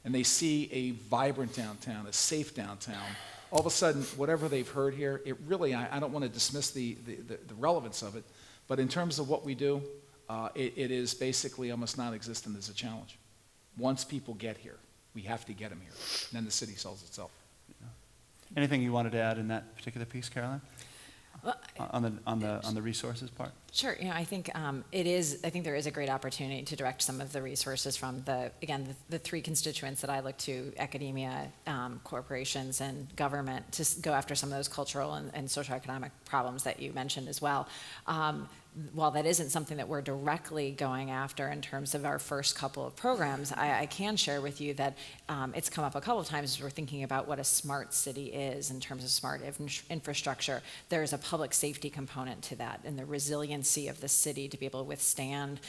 Speaker 5: and they see a vibrant downtown, a safe downtown, all of a sudden, whatever they've heard here, it really, I don't want to dismiss the relevance of it, but in terms of what we do, it is basically almost non-existent as a challenge. Once people get here, we have to get them here. And then the city sells itself.
Speaker 2: Anything you wanted to add in that particular piece, Caralynn?
Speaker 4: Well,
Speaker 2: On the resources part?
Speaker 4: Sure. I think I think there is a great opportunity to direct some of the resources from the 3 constituents that I look to: academia, corporations, and government, to go after some of those cultural and socioeconomic problems that you mentioned as well. While that isn't something that we're directly going after in terms of our first couple of programs, I can share with you that it's come up a couple of times as we're thinking about what a smart city is in terms of smart infrastructure. There is a public safety component to that, and the resiliency of the city to be able to withstand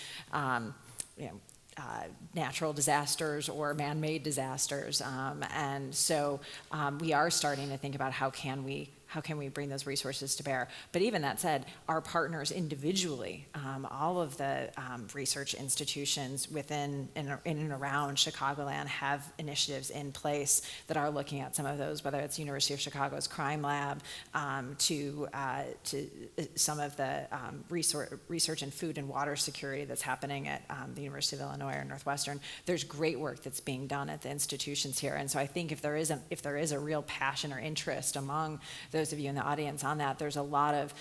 Speaker 4: natural disasters or man-made disasters. And so we are starting to think about how can we bring those resources to bear. But even that said, our partners individually, all of the research institutions within and around Chicagoland have initiatives in place that are looking at some of those, whether it's University of Chicago's Crime Lab, to some of the research in food and water security that's happening at the University of Illinois or Northwestern. There's great work that's being done at the institutions here. And so I think if there is a real passion or interest among those of you in the audience on that, there's a lot of,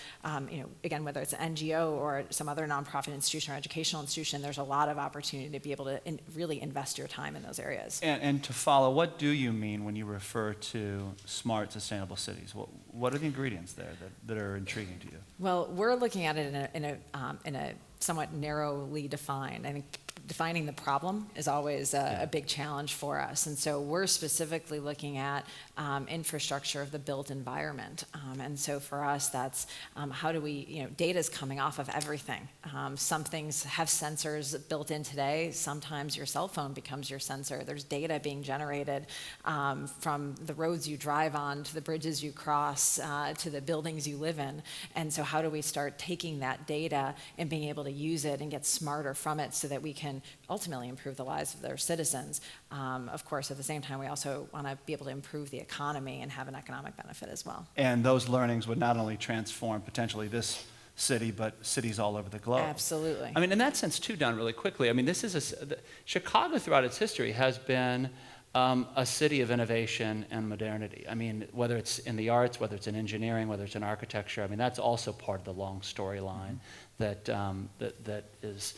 Speaker 4: again, whether it's an NGO or some other nonprofit institution or educational institution, there's a lot of opportunity to be able to really invest your time in those areas.
Speaker 2: And to follow, what do you mean when you refer to smart, sustainable cities? What are the ingredients there that are intriguing to you?
Speaker 4: Well, we're looking at it in a somewhat narrowly defined. I think defining the problem is always a big challenge for us. And so we're specifically looking at infrastructure of the built environment. And so for us, that's how do we, data is coming off of everything. Some things have sensors built in today. Sometimes your cell phone becomes your sensor. There's data being generated from the roads you drive on, to the bridges you cross, to the buildings you live in. And so how do we start taking that data and being able to use it and get smarter from it so that we can ultimately improve the lives of their citizens? Of course, at the same time, we also want to be able to improve the economy and have an economic benefit as well.
Speaker 2: And those learnings would not only transform potentially this city, but cities all over the globe.
Speaker 4: Absolutely.
Speaker 2: I mean, in that sense, too, Don, really quickly, I mean, this is Chicago throughout its history has been a city of innovation and modernity. I mean, whether it's in the arts, whether it's in engineering, whether it's in architecture, I mean, that's also part of the long storyline that is,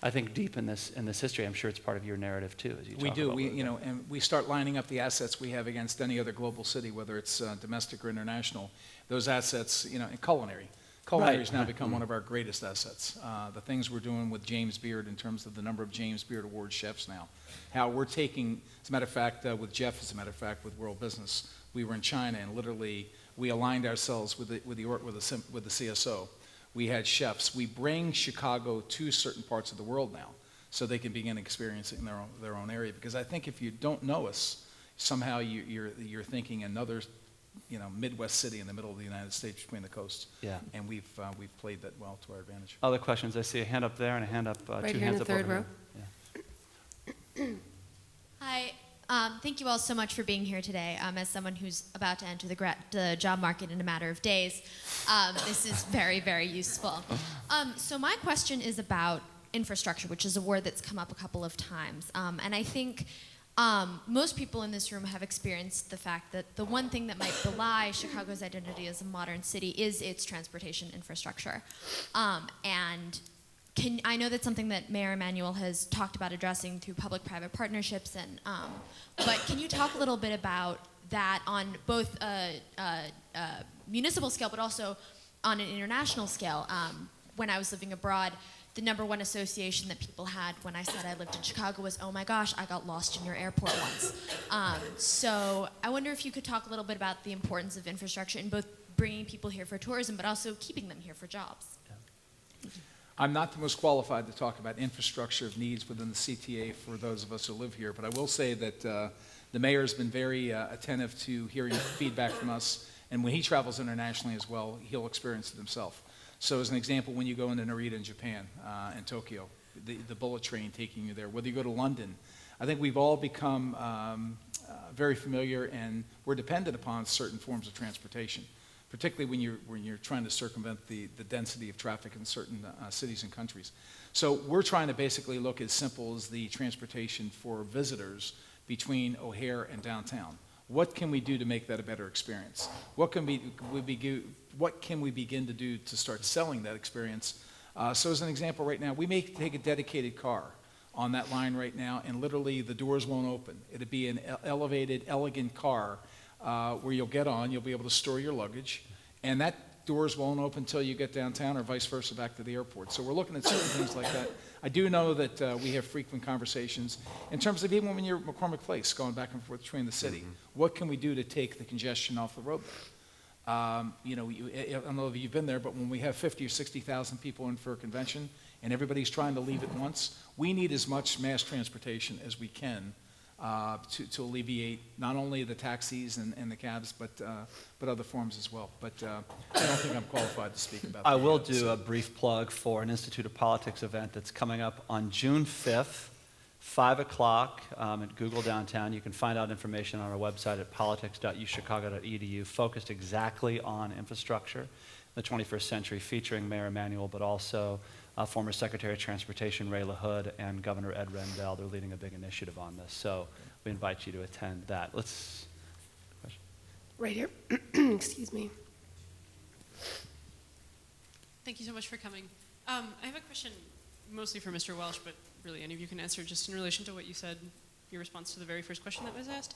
Speaker 2: I think, deep in this history. I'm sure it's part of your narrative too, as you talk
Speaker 5: We do.
Speaker 2: about
Speaker 5: And we start lining up the assets we have against any other global city, whether it's domestic or international. Those assets, in culinary. Culinary has now become one of our greatest assets. The things we're doing with James Beard in terms of the number of James Beard Award chefs now. How we're taking, as a matter of fact, with Jeff, as a matter of fact, with World Business, we were in China and literally we aligned ourselves with the CSO. We had chefs. We bring Chicago to certain parts of the world now so they can begin experiencing their own area. Because I think if you don't know us, somehow you're thinking another Midwest city in the middle of the United States between the coasts.
Speaker 2: Yeah.
Speaker 5: And we've played that well to our advantage.
Speaker 2: Other questions? I see a hand up there and a hand up,
Speaker 6: Right
Speaker 2: two
Speaker 6: here in
Speaker 2: hands
Speaker 6: the
Speaker 2: up
Speaker 6: third
Speaker 2: over
Speaker 6: row.
Speaker 2: here.
Speaker 8: Hi. Thank you all so much for being here today. As someone who's about to enter the job market in a matter of days, this is very, very useful. So my question is about infrastructure, which is a word that's come up a couple of times. And I think most people in this room have experienced the fact that the one thing that might belie Chicago's identity as a modern city is its transportation infrastructure. I know that's something that Mayor Emanuel has talked about addressing through public-private partnerships, but can you talk a little bit about that on both a municipal scale, but also on an international scale? When I was living abroad, the number one association that people had when I said I lived in Chicago was, oh my gosh, I got lost in your airport once. So I wonder if you could talk a little bit about the importance of infrastructure in both bringing people here for tourism, but also keeping them here for jobs.
Speaker 5: I'm not the most qualified to talk about infrastructure of needs within the CTA for those of us who live here, but I will say that the mayor has been very attentive to hearing feedback from us, and when he travels internationally as well, he'll experience it himself. So as an example, when you go into Narita in Japan and Tokyo, the bullet train taking you there, whether you go to London, I think we've all become very familiar and we're dependent upon certain forms of transportation, particularly when you're trying to circumvent the density of traffic in certain cities and countries. So we're trying to basically look as simple as the transportation for visitors between O'Hare and downtown. What can we do to make that a better experience? What can we begin to do to start selling that experience? So as an example right now, we may take a dedicated car on that line right now, and literally the doors won't open. It'll be an elevated, elegant car where you'll get on, you'll be able to store your luggage, and that doors won't open until you get downtown or vice versa back to the airport. So we're looking at certain things like that. I do know that we have frequent conversations in terms of even when you're at McCormick Place, going back and forth between the city. What can we do to take the congestion off the road there? I don't know if you've been there, but when we have 50 or 60,000 people in for a convention and everybody's trying to leave at once, we need as much mass transportation as we can to alleviate not only the taxis and the cabs, but other forms as well. But I don't think I'm qualified to speak about that.
Speaker 2: I will do a brief plug for an Institute of Politics event that's coming up on June 5th, 5 o'clock at Google Downtown. You can find out information on our website at politics.uchicago.edu, focused exactly on infrastructure in the 21st century, featuring Mayor Emanuel, but also former Secretary of Transportation Ray LaHood and Governor Ed Rendell. They're leading a big initiative on this, so we invite you to attend that.
Speaker 6: Right here. Excuse me.
Speaker 9: Thank you so much for coming. I have a question mostly for Mr. Welsh, but really any of you can answer just in relation to what you said, your response to the very first question that was asked.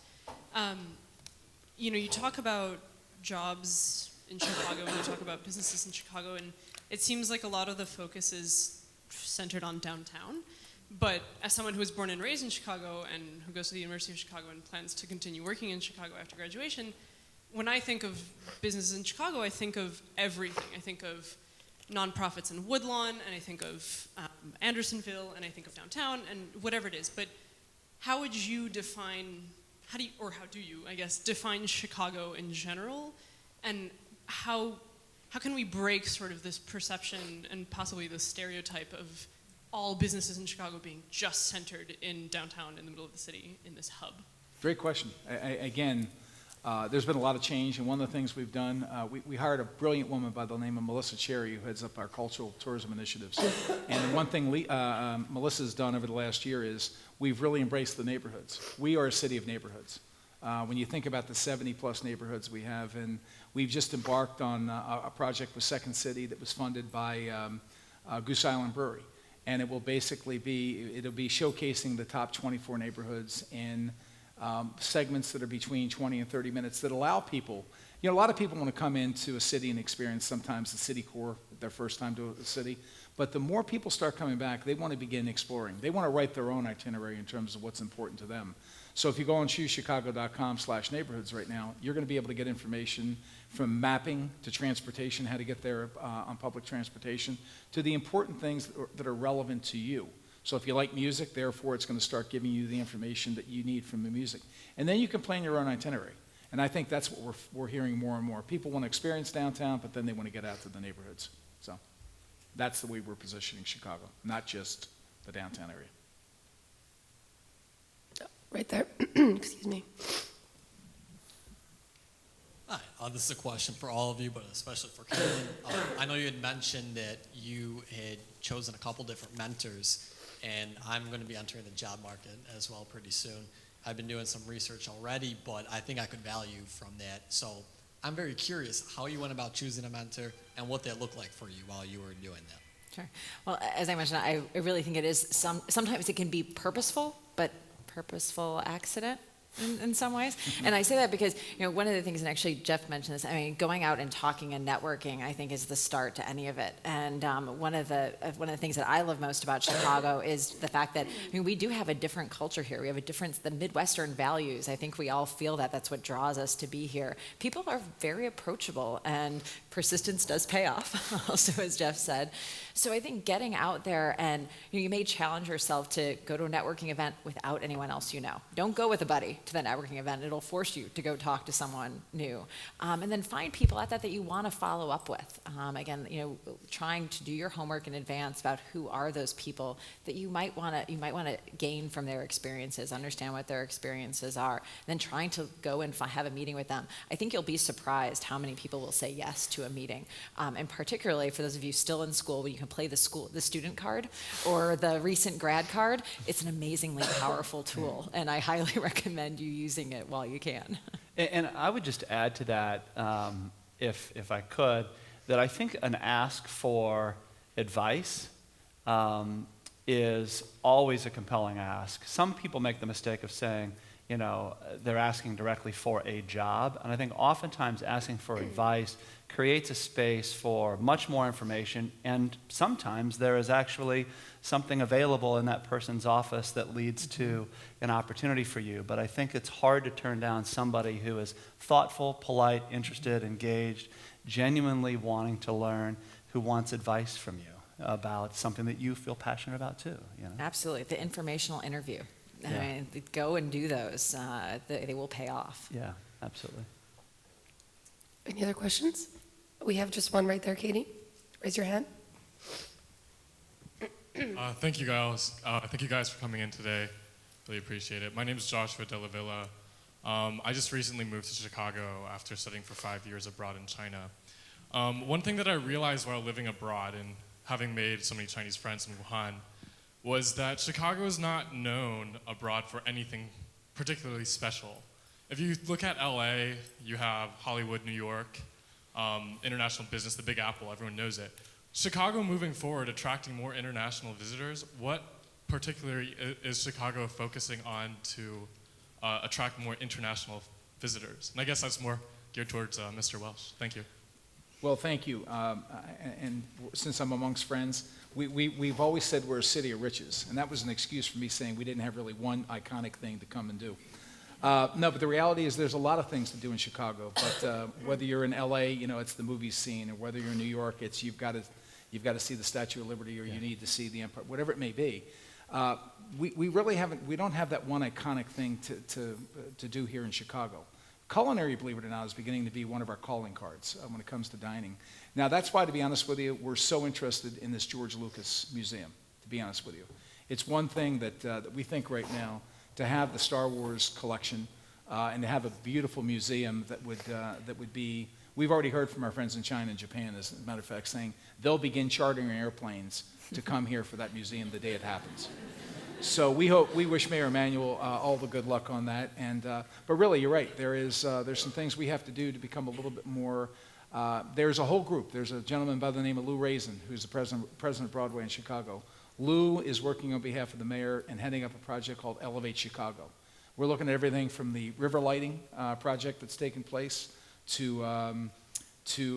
Speaker 9: You talk about jobs in Chicago and you talk about businesses in Chicago, and it seems like a lot of the focus is centered on downtown. But as someone who was born and raised in Chicago and who goes to the University of Chicago and plans to continue working in Chicago after graduation, when I think of businesses in Chicago, I think of everything. I think of nonprofits in Woodlawn, and I think of Andersonville, and I think of downtown, and whatever it is. But how would you define, how do you, I guess, define Chicago in general? And how can we break sort of this perception and possibly this stereotype of all businesses in Chicago being just centered in downtown in the middle of the city in this hub?
Speaker 5: Great question. Again, there's been a lot of change, and one of the things we've done, we hired a brilliant woman by the name of Melissa Cherry, who heads up our cultural tourism initiatives. And one thing Melissa's done over the last year is we've really embraced the neighborhoods. We are a city of neighborhoods. When you think about the 70-plus neighborhoods we have, and we've just embarked on a project with Second City that was funded by Goose Island Brewery. And it will basically it'll be showcasing the top 24 neighborhoods in segments that are between 20 and 30 minutes that allow people, a lot of people want to come into a city and experience sometimes the city core their first time to a city, but the more people start coming back, they want to begin exploring. They want to write their own itinerary in terms of what's important to them. So if you go on choosechicago.com/neighborhoods right now, you're going to be able to get information from mapping to transportation, how to get there on public transportation, to the important things that are relevant to you. So if you like music, therefore it's going to start giving you the information that you need from the music. And then you can plan your own itinerary. And I think that's what we're hearing more and more. People want to experience downtown, but then they want to get out to the neighborhoods. So that's the way we're positioning Chicago, not just the downtown area.
Speaker 6: Right there. Excuse me.
Speaker 10: Hi, this is a question for all of you, but especially for Caralynn. I know you had mentioned that you had chosen a couple different mentors, and I'm going to be entering the job market as well pretty soon. I've been doing some research already, but I think I could value from that. So I'm very curious how you went about choosing a mentor and what that looked like for you while you were doing that.
Speaker 4: Sure. Well, as I mentioned, I really think it is sometimes it can be purposeful, but purposeful accident in some ways. And I say that because, one of the things, and actually Jeff mentioned this, I mean, going out and talking and networking, I think, is the start to any of it. And one of the things that I love most about Chicago is the fact that, we do have a different culture here. We have the Midwestern values. I think we all feel that. That's what draws us to be here. People are very approachable, and persistence does pay off, also, as Jeff said. So I think getting out there, and you may challenge yourself to go to a networking event without anyone else you know. Don't go with a buddy to the networking event. It'll force you to go talk to someone new. And then find people at that you want to follow up with. Again, trying to do your homework in advance about who are those people that you might want to gain from their experiences, understand what their experiences are, and then trying to go and have a meeting with them. I think you'll be surprised how many people will say yes to a meeting. And particularly for those of you still in school, when you can play the student card or the recent grad card, it's an amazingly powerful tool, and I highly recommend you using it while you can.
Speaker 2: And I would just add to that, if I could, that I think an ask for advice is always a compelling ask. Some people make the mistake of saying, they're asking directly for a job, and I think oftentimes asking for advice creates a space for much more information, and sometimes there is actually something available in that person's office that leads to an opportunity for you. But I think it's hard to turn down somebody who is thoughtful, polite, interested, engaged, genuinely wanting to learn, who wants advice from you about something that you feel passionate about too.
Speaker 4: Absolutely, the informational interview.
Speaker 2: Yeah.
Speaker 4: I mean, go and do those. They will pay off.
Speaker 2: Yeah, absolutely.
Speaker 6: Any other questions? We have just one right there, Katie. Raise your hand.
Speaker 11: Thank you guys. Thank you guys for coming in today. Really appreciate it. My name is Joshua Della Villa. I just recently moved to Chicago after studying for 5 years abroad in China. One thing that I realized while living abroad and having made so many Chinese friends in Wuhan was that Chicago is not known abroad for anything particularly special. If you look at LA, you have Hollywood, New York, international business, the Big Apple, everyone knows it. Chicago moving forward, attracting more international visitors, what particularly is Chicago focusing on to attract more international visitors? And I guess that's more geared towards Mr. Welsh. Thank you.
Speaker 5: Well, thank you. And since I'm amongst friends, we've always said we're a city of riches, and that was an excuse for me saying we didn't have really one iconic thing to come and do. No, but the reality is there's a lot of things to do in Chicago. But whether you're in LA, it's the movie scene, or whether you're in New York, it's you've got to see the Statue of Liberty, or you need to see the Empire, whatever it may be. We really we don't have that one iconic thing to do here in Chicago. Culinary, believe it or not, is beginning to be one of our calling cards when it comes to dining. Now, that's why, to be honest with you, we're so interested in this George Lucas Museum, to be honest with you. It's one thing that we think right now, to have the Star Wars collection and to have a beautiful museum that would be, we've already heard from our friends in China and Japan, as a matter of fact, saying they'll begin chartering airplanes to come here for that museum the day it happens. So we wish Mayor Emanuel all the good luck on that. But really, you're right. There's some things we have to do to become a little bit more. There's a whole group. There's a gentleman by the name of Lou Raisin, who's the president of Broadway in Chicago. Lou is working on behalf of the mayor and heading up a project called Elevate Chicago. We're looking at everything from the river lighting project that's taken place to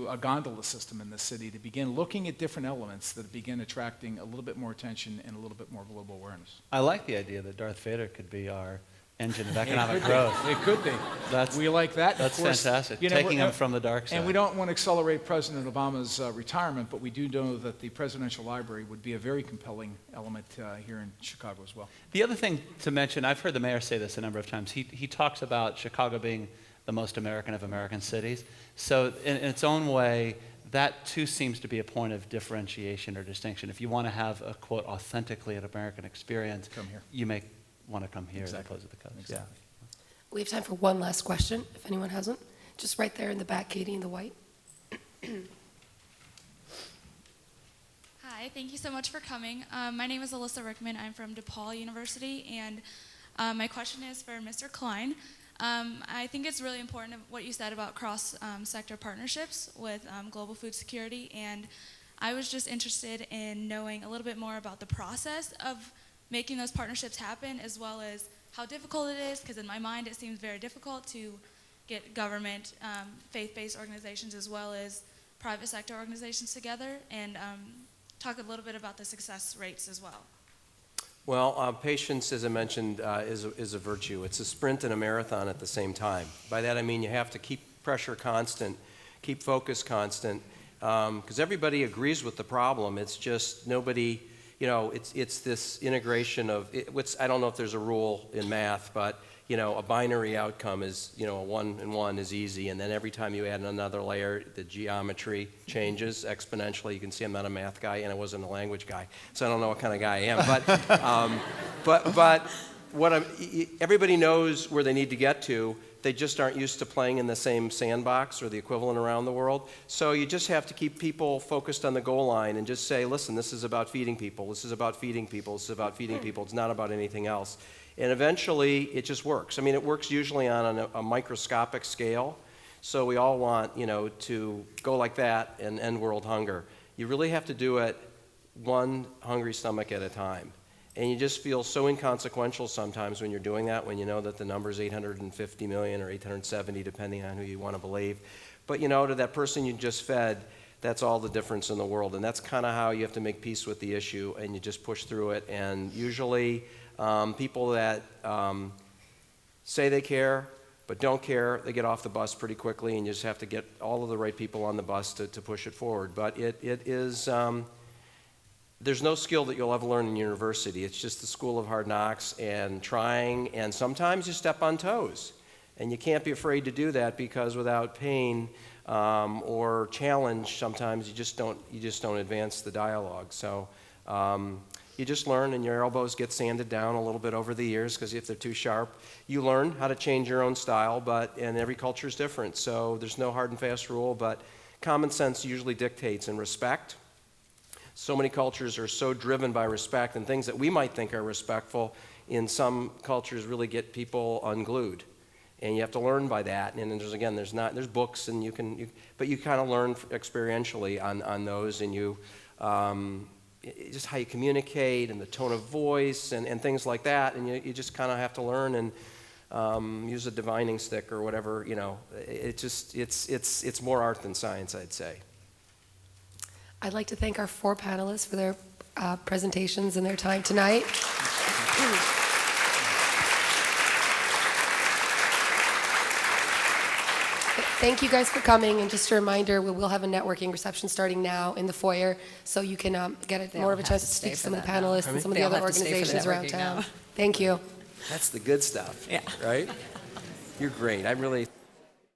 Speaker 5: a gondola system in the city, to begin looking at different elements that begin attracting a little bit more attention and a little bit more global awareness.
Speaker 2: I like the idea that Darth Vader could be our engine of economic growth.
Speaker 5: It could be. We like that.
Speaker 2: That's
Speaker 5: of course,
Speaker 2: fantastic. Taking him from the dark side.
Speaker 5: And we don't want to accelerate President Obama's retirement, but we do know that the Presidential Library would be a very compelling element here in Chicago as well.
Speaker 2: The other thing to mention, I've heard the mayor say this a number of times. He talks about Chicago being the most American of American cities. So in its own way, that too seems to be a point of differentiation or distinction. If you want to have a, quote, authentically an American experience,
Speaker 5: come here.
Speaker 2: You may want to come here
Speaker 5: Exactly.
Speaker 2: as opposed to the coast.
Speaker 5: Exactly.
Speaker 2: Yeah.
Speaker 6: We have time for one last question, if anyone hasn't. Just right there in the back, Katie in the white.
Speaker 12: Hi, thank you so much for coming. My name is Alyssa Rickman. I'm from DePaul University, and my question is for Mr. Klein. I think it's really important what you said about cross-sector partnerships with global food security, and I was just interested in knowing a little bit more about the process of making those partnerships happen, as well as how difficult it is, because in my mind it seems very difficult to get government, faith-based organizations, as well as private sector organizations together, and talk a little bit about the success rates as well.
Speaker 3: Well, patience, as I mentioned, is a virtue. It's a sprint and a marathon at the same time. By that I mean you have to keep pressure constant, keep focus constant, because everybody agrees with the problem. It's just nobody, it's this integration of, I don't know if there's a rule in math, but a binary outcome is, a 1 and 1 is easy, and then every time you add another layer, the geometry changes exponentially. You can see I'm not a math guy, and I wasn't a language guy, so I don't know what kind of guy I am. But everybody knows where they need to get to. They just aren't used to playing in the same sandbox or the equivalent around the world. So you just have to keep people focused on the goal line and just say, listen, this is about feeding people. This is about feeding people. This is about feeding people. It's not about anything else. And eventually, it just works. I mean, it works usually on a microscopic scale. So we all want, to go like that and end world hunger. You really have to do it one hungry stomach at a time. And you just feel so inconsequential sometimes when you're doing that, when you know that the number is 850 million or 870, depending on who you want to believe. But, to that person you just fed, that's all the difference in the world. And that's kind of how you have to make peace with the issue, and you just push through it. And usually, people that say they care but don't care, they get off the bus pretty quickly, and you just have to get all of the right people on the bus to push it forward. But it is, there's no skill that you'll ever learn in university. It's just the school of hard knocks and trying, and sometimes you step on toes. And you can't be afraid to do that, because without pain or challenge, sometimes you just don't advance the dialogue. So you just learn, and your elbows get sanded down a little bit over the years, because if they're too sharp, you learn how to change your own style, and every culture is different. So there's no hard and fast rule, but common sense usually dictates, and respect. So many cultures are so driven by respect, and things that we might think are respectful in some cultures really get people unglued. And you have to learn by that. And there's books, and but you kind of learn experientially on those, and just how you communicate and the tone of voice and things like that. And you just kind of have to learn and use a divining stick or whatever. It's more art than science, I'd say.
Speaker 6: I'd like to thank our 4 panelists for their presentations and their time tonight. Thank you guys for coming, and just a reminder, we will have a networking reception starting now in the foyer, so you can get more of a chance to speak to some of the panelists and some of the other organizations around town. Thank you.
Speaker 13: That's the good stuff, right? You're great. I really